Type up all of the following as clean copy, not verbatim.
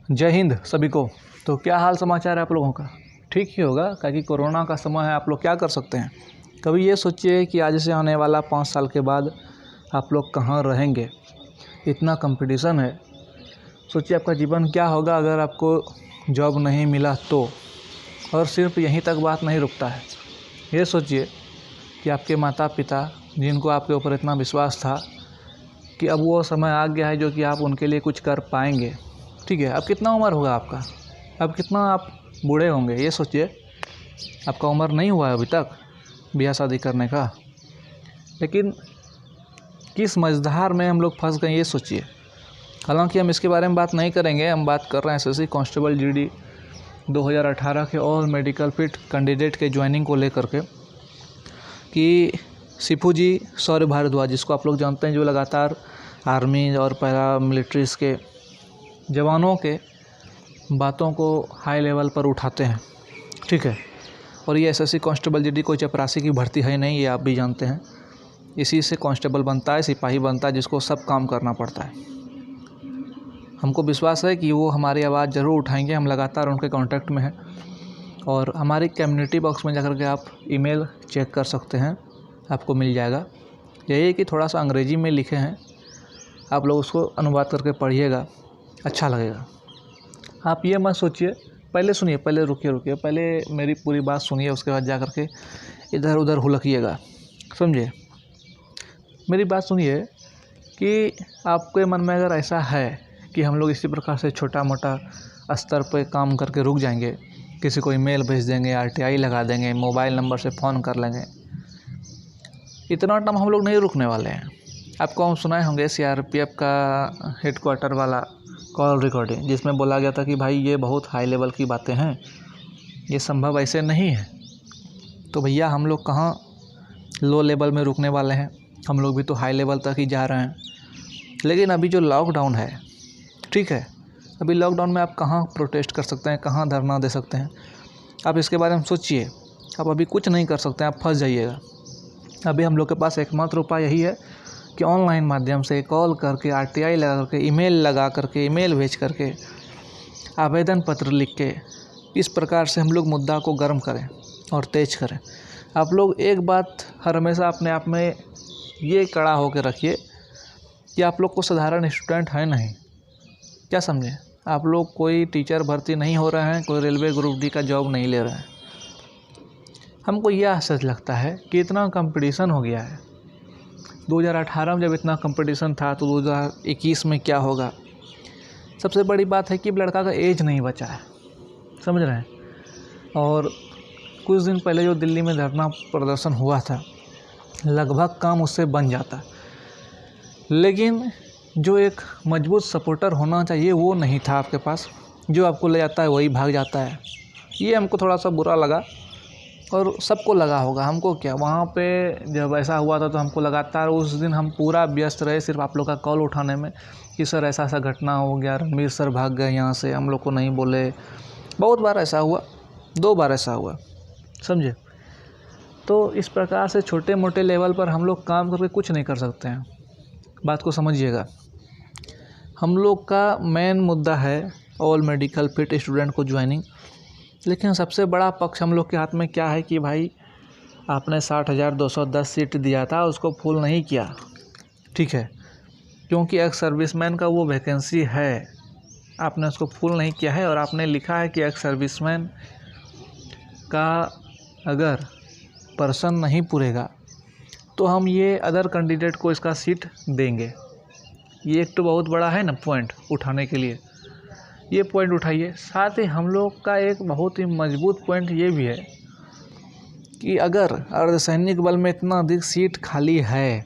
जय हिंद सभी को। तो क्या हाल समाचार है आप लोगों का? ठीक ही होगा, क्योंकि कोरोना का समय है। आप लोग क्या कर सकते हैं? कभी ये सोचिए कि आज से आने वाला 5 साल के बाद आप लोग कहाँ रहेंगे। इतना कंपटीशन है। सोचिए आपका जीवन क्या होगा अगर आपको जॉब नहीं मिला तो। और सिर्फ यहीं तक बात नहीं रुकता है। ये सोचिए कि आपके माता पिता जिनको आपके ऊपर इतना विश्वास था कि अब वो समय आ गया है जो कि आप उनके लिए कुछ कर पाएंगे। ठीक है, अब कितना उम्र होगा आपका? अब कितना आप बूढ़े होंगे? ये सोचिए। आपका उम्र नहीं हुआ है अभी तक ब्याह शादी करने का, लेकिन किस मझधार में हम लोग फंस गए ये सोचिए। हालांकि हम इसके बारे में बात नहीं करेंगे। हम बात कर रहे हैं एसएससी कांस्टेबल जीडी 2018 के ऑल मेडिकल फिट कैंडिडेट के ज्वाइनिंग को लेकर के कि शिफू जी शौर्य भारद्वाज, जिसको आप लोग जानते हैं, जो लगातार आर्मी और पैरा मिलिट्रीज़ के जवानों के बातों को हाई लेवल पर उठाते हैं। ठीक है, और ये एसएससी कांस्टेबल जीडी कोई चपरासी की भर्ती है नहीं, ये आप भी जानते हैं। इसी से कांस्टेबल बनता है, सिपाही बनता है, जिसको सब काम करना पड़ता है। हमको विश्वास है कि वो हमारी आवाज़ ज़रूर उठाएंगे। हम लगातार उनके कांटेक्ट में हैं और हमारी कम्युनिटी बॉक्स में जाकर के आप ईमेल चेक कर सकते हैं, आपको मिल जाएगा। यही है कि थोड़ा सा अंग्रेजी में लिखे हैं, आप लोग उसको अनुवाद करके पढ़िएगा, अच्छा लगेगा। आप ये मत सोचिए, पहले सुनिए, पहले रुकिए, पहले मेरी पूरी बात सुनिए, उसके बाद जा कर के इधर उधर हुलकिएगा, समझे? मेरी बात सुनिए कि आपके मन में अगर ऐसा है कि हम लोग इसी प्रकार से छोटा मोटा स्तर पे काम करके रुक जाएंगे, किसी को ईमेल भेज देंगे, आरटीआई लगा देंगे, मोबाइल नंबर से फ़ोन कर लेंगे, इतना टाइम हम लोग नहीं रुकने वाले हैं। आपको हम सुनाए होंगे सीआरपीएफ का हेडक्वार्टर वाला कॉल रिकॉर्डिंग, जिसमें बोला गया था कि भाई ये बहुत हाई लेवल की बातें हैं, ये संभव ऐसे नहीं है। तो भैया हम लोग कहाँ लो लेवल में रुकने वाले हैं, हम लोग भी तो हाई लेवल तक ही जा रहे हैं। लेकिन अभी जो लॉकडाउन है, ठीक है, अभी लॉकडाउन में आप कहाँ प्रोटेस्ट कर सकते हैं, कहाँ धरना दे सकते हैं? आप इसके बारे में सोचिए। आप अभी कुछ नहीं कर सकते हैं, आप फंस जाइएगा। अभी हम लोग के पास एकमात्र उपाय यही है कि ऑनलाइन माध्यम से कॉल करके, आरटीआई लगा करके, ईमेल लगा करके, ईमेल भेज करके, आवेदन पत्र लिख के, इस प्रकार से हम लोग मुद्दा को गर्म करें और तेज करें। आप लोग एक बात हर हमेशा अपने आप में ये कड़ा होकर रखिए कि आप लोग को साधारण स्टूडेंट है नहीं, क्या समझे? आप लोग कोई टीचर भर्ती नहीं हो रहे हैं, कोई रेलवे ग्रुप डी का जॉब नहीं ले रहे हैं। हमको यह आश्चर्य लगता है कि इतना कंपटीशन हो गया है। 2018 में जब इतना कंपटीशन था तो 2021 में क्या होगा? सबसे बड़ी बात है कि लड़का का एज नहीं बचा है, समझ रहे हैं? और कुछ दिन पहले जो दिल्ली में धरना प्रदर्शन हुआ था, लगभग काम उससे बन जाता, लेकिन जो एक मजबूत सपोर्टर होना चाहिए वो नहीं था आपके पास। जो आपको ले जाता है वही भाग जाता है। ये हमको थोड़ा सा बुरा लगा और सबको लगा होगा। हमको क्या, वहाँ पे जब ऐसा हुआ था तो हमको लगातार उस दिन हम पूरा व्यस्त रहे सिर्फ आप लोग का कॉल उठाने में कि सर ऐसा ऐसा घटना हो गया, रणवीर सर भाग गए यहाँ से, हम लोग को नहीं बोले। बहुत बार ऐसा हुआ, 2 बार ऐसा हुआ, समझे? तो इस प्रकार से छोटे मोटे लेवल पर हम लोग काम करके कुछ नहीं कर सकते हैं। बात को समझिएगा। हम लोग का मेन मुद्दा है ऑल मेडिकल फिट स्टूडेंट को ज्वाइनिंग। लेकिन सबसे बड़ा पक्ष हम लोग के हाथ में क्या है कि भाई आपने 60,210 सीट दिया था, उसको फुल नहीं किया, ठीक है, क्योंकि एक्स सर्विसमैन का वो वैकेंसी है, आपने उसको फुल नहीं किया है। और आपने लिखा है कि एक्स सर्विसमैन का अगर पर्सन नहीं पूरेगा तो हम ये अदर कैंडिडेट को इसका सीट देंगे। ये एक तो बहुत बड़ा है ना पॉइंट उठाने के लिए, ये पॉइंट उठाइए। साथ ही हम लोग का एक बहुत ही मजबूत पॉइंट ये भी है कि अगर अर्धसैनिक बल में इतना अधिक सीट खाली है,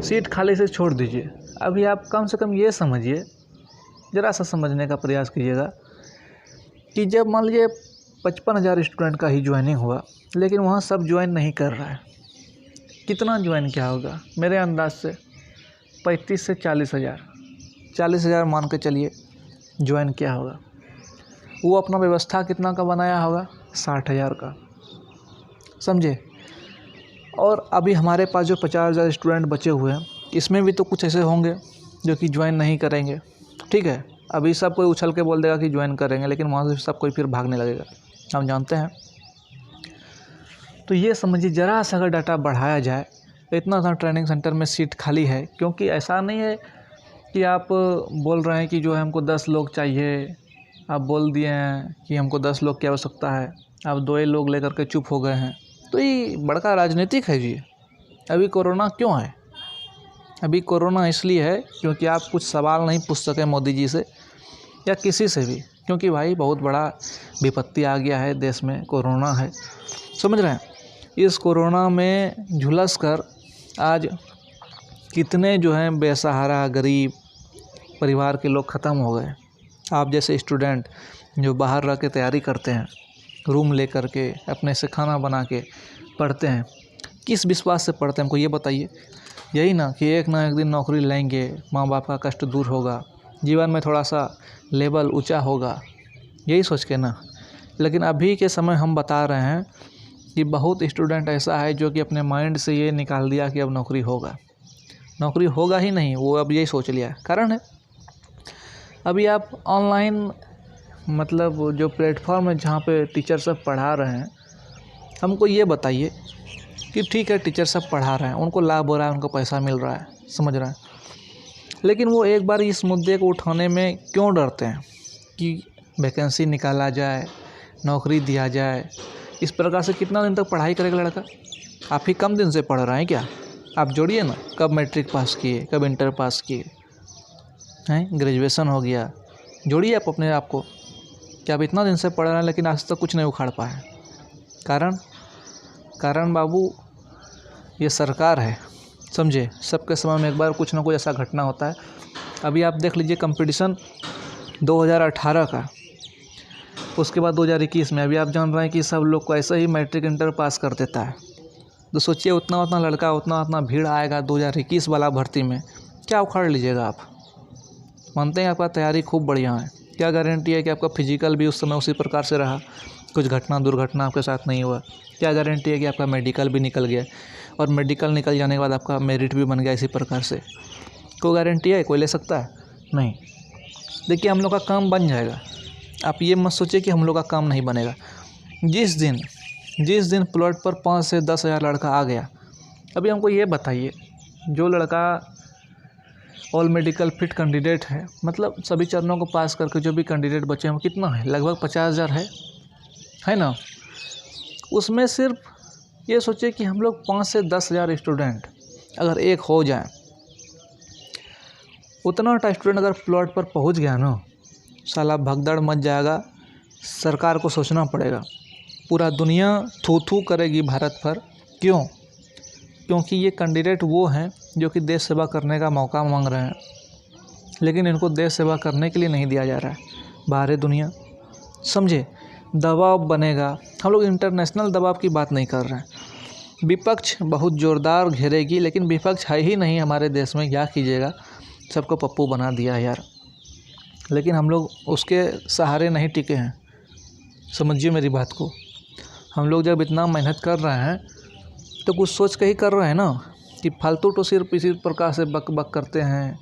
सीट खाली से छोड़ दीजिए। अभी आप कम से कम ये समझिए, ज़रा सा समझने का प्रयास कीजिएगा कि जब मान लीजिए 55,000 स्टूडेंट का ही ज्वाइनिंग हुआ, लेकिन वहाँ सब ज्वाइन नहीं कर रहा है, कितना ज्वाइन क्या होगा? मेरे अंदाज से 35 से 40,000 मान के चलिए ज्वाइन क्या होगा। वो अपना व्यवस्था कितना का बनाया होगा? 60,000 का, समझे? और अभी हमारे पास जो 50,000 स्टूडेंट बचे हुए हैं, इसमें भी तो कुछ ऐसे होंगे जो कि ज्वाइन नहीं करेंगे, ठीक है? अभी सब कोई उछल के बोल देगा कि ज्वाइन करेंगे, लेकिन वहाँ से सब कोई फिर भागने लगेगा, हम जानते हैं। तो ये समझिए ज़रा सा अगर डाटा बढ़ाया जाए, इतना सा ट्रेनिंग सेंटर में सीट खाली है, क्योंकि ऐसा नहीं है कि आप बोल रहे हैं कि जो है हमको 10 लोग चाहिए, आप बोल दिए हैं कि हमको 10 लोग की आवश्यकता है, आप 2 ही लोग लेकर के चुप हो गए हैं। तो ये बड़का राजनीतिक है जी। अभी कोरोना क्यों है? अभी कोरोना इसलिए है क्योंकि आप कुछ सवाल नहीं पूछ सके मोदी जी से या किसी से भी, क्योंकि भाई बहुत बड़ा विपत्ति आ गया है देश में, कोरोना है, समझ रहे हैं। इस कोरोना में झुलस कर आज कितने जो हैं बेसहारा गरीब परिवार के लोग ख़त्म हो गए। आप जैसे स्टूडेंट जो बाहर रह के तैयारी करते हैं, रूम ले कर के अपने से खाना बना के पढ़ते हैं, किस विश्वास से पढ़ते हैं हमको ये बताइए? यही ना कि एक ना एक दिन नौकरी लेंगे, माँ बाप का कष्ट दूर होगा, जीवन में थोड़ा सा लेवल ऊंचा होगा, यही सोच के ना। लेकिन अभी के समय हम बता रहे हैं कि बहुत स्टूडेंट ऐसा है जो कि अपने माइंड से ये निकाल दिया कि अब नौकरी होगा, नौकरी होगा ही नहीं, वो अब यही सोच लिया। कारण है अभी आप ऑनलाइन मतलब जो प्लेटफॉर्म है जहाँ पे टीचर सब पढ़ा रहे हैं, हमको ये बताइए कि ठीक है टीचर सब पढ़ा रहे हैं, उनको लाभ हो रहा है, उनको पैसा मिल रहा है, समझ रहे हैं, लेकिन वो एक बार इस मुद्दे को उठाने में क्यों डरते हैं कि वैकेंसी निकाला जाए, नौकरी दिया जाए। इस प्रकार से कितना दिन तक पढ़ाई करेगा लड़का? आप ही कम दिन से पढ़ रहे हैं क्या? आप जोड़िए ना, कब मैट्रिक पास किए, कब इंटर पास किए हैं, ग्रेजुएशन हो गया, जोड़िए आप अपने आप को कि आप इतना दिन से पढ़ रहे हैं लेकिन आज तक कुछ नहीं उखाड़ पाए। कारण बाबू ये सरकार है, समझे। सबके समय में एक बार कुछ ना कुछ ऐसा घटना होता है। अभी आप देख लीजिए कंपटीशन 2018 का, उसके बाद 2021 में, अभी आप जान रहे हैं कि सब लोग को ऐसे ही मैट्रिक इंटर पास कर देता है। तो सोचिए उतना लड़का, उतना भीड़ आएगा 2021 वाला भर्ती में, क्या उखाड़ लीजिएगा आप? मानते हैं आपका तैयारी खूब बढ़िया है, क्या गारंटी है कि आपका फिजिकल भी उस समय उसी प्रकार से रहा, कुछ घटना दुर्घटना आपके साथ नहीं हुआ? क्या गारंटी है कि आपका मेडिकल भी निकल गया और मेडिकल निकल जाने के बाद आपका मेरिट भी बन गया इसी प्रकार से? कोई गारंटी है? कोई ले सकता है? नहीं। देखिए हम लोग का काम बन जाएगा, आप ये मत सोचिए कि हम लोग का काम नहीं बनेगा। जिस दिन प्लॉट पर 5 से 10 हज़ार लड़का आ गया, अभी हमको ये बताइए जो लड़का ऑल मेडिकल फिट कैंडिडेट है, मतलब सभी चरणों को पास करके जो भी कैंडिडेट बचे हैं वो कितना है? लगभग 50,000 है ना। उसमें सिर्फ ये सोचिए कि हम लोग 5 से 10 हज़ार स्टूडेंट अगर एक हो जाए, उतना स्टूडेंट अगर प्लॉट पर पहुंच गया ना, साला भगदड़ मच जाएगा। सरकार को सोचना पड़ेगा, पूरा दुनिया थू करेगी भारत पर। क्यों? क्योंकि ये कैंडिडेट वो हैं जो कि देश सेवा करने का मौका मांग रहे हैं, लेकिन इनको देश सेवा करने के लिए नहीं दिया जा रहा है। बाहरी दुनिया, समझे, दबाव बनेगा। हम लोग इंटरनेशनल दबाव की बात नहीं कर रहे हैं। विपक्ष बहुत ज़ोरदार घेरेगी, लेकिन विपक्ष है ही नहीं हमारे देश में, क्या कीजिएगा, सबको पप्पू बना दिया है यार। लेकिन हम लोग उसके सहारे नहीं टिके हैं, समझिए मेरी बात को। हम लोग जब इतना मेहनत कर रहे हैं तो कुछ सोच के ही कर रहे हैं ना, कि फालतू तो सिर्फ इसी प्रकार से बक करते हैं।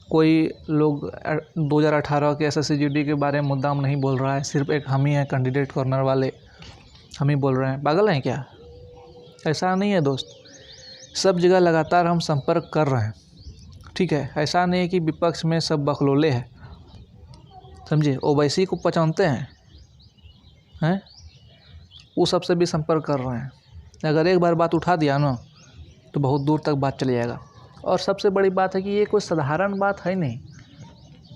कोई लोग 2018 के SSCGD के बारे में मुद्दा नहीं बोल रहा है, सिर्फ एक हम ही हैं कैंडिडेट कॉर्नर वाले, हम ही बोल रहे हैं। पागल हैं क्या? ऐसा नहीं है दोस्त, सब जगह लगातार हम संपर्क कर रहे हैं, ठीक है। ऐसा नहीं है कि विपक्ष में सब बकलोले हैं, समझे। ओवैसी को पहचानते हैं, वो सबसे भी संपर्क कर रहे हैं। अगर एक बार बात उठा दिया ना तो बहुत दूर तक बात चली जाएगा। और सबसे बड़ी बात है कि ये कोई साधारण बात है नहीं,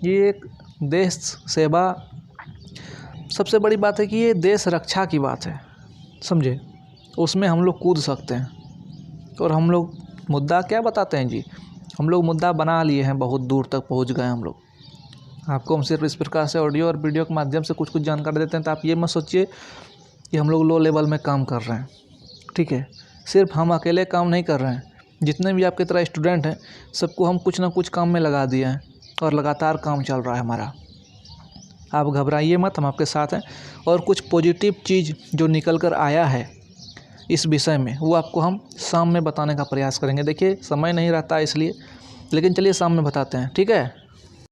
ये एक देश सेवा, सबसे बड़ी बात है कि ये देश रक्षा की बात है, समझे। उसमें हम लोग कूद सकते हैं। और हम लोग मुद्दा क्या बताते हैं जी, हम लोग मुद्दा बना लिए हैं, बहुत दूर तक पहुंच गए हम लोग। आपको हम सिर्फ इस प्रकार से ऑडियो और वीडियो के माध्यम से कुछ जानकारी देते हैं, तो आप ये मत सोचिए कि हम लोग लो लेवल में काम कर रहे हैं, ठीक है। सिर्फ हम अकेले काम नहीं कर रहे हैं, जितने भी आपकी तरह स्टूडेंट हैं सबको हम कुछ ना कुछ काम में लगा दिए हैं और लगातार काम चल रहा है हमारा। आप घबराइए मत, हम आपके साथ हैं। और कुछ पॉजिटिव चीज़ जो निकल कर आया है इस विषय में, वो आपको हम शाम में बताने का प्रयास करेंगे। देखिए समय नहीं रहता इसलिए, लेकिन चलिए शाम में बताते हैं, ठीक है।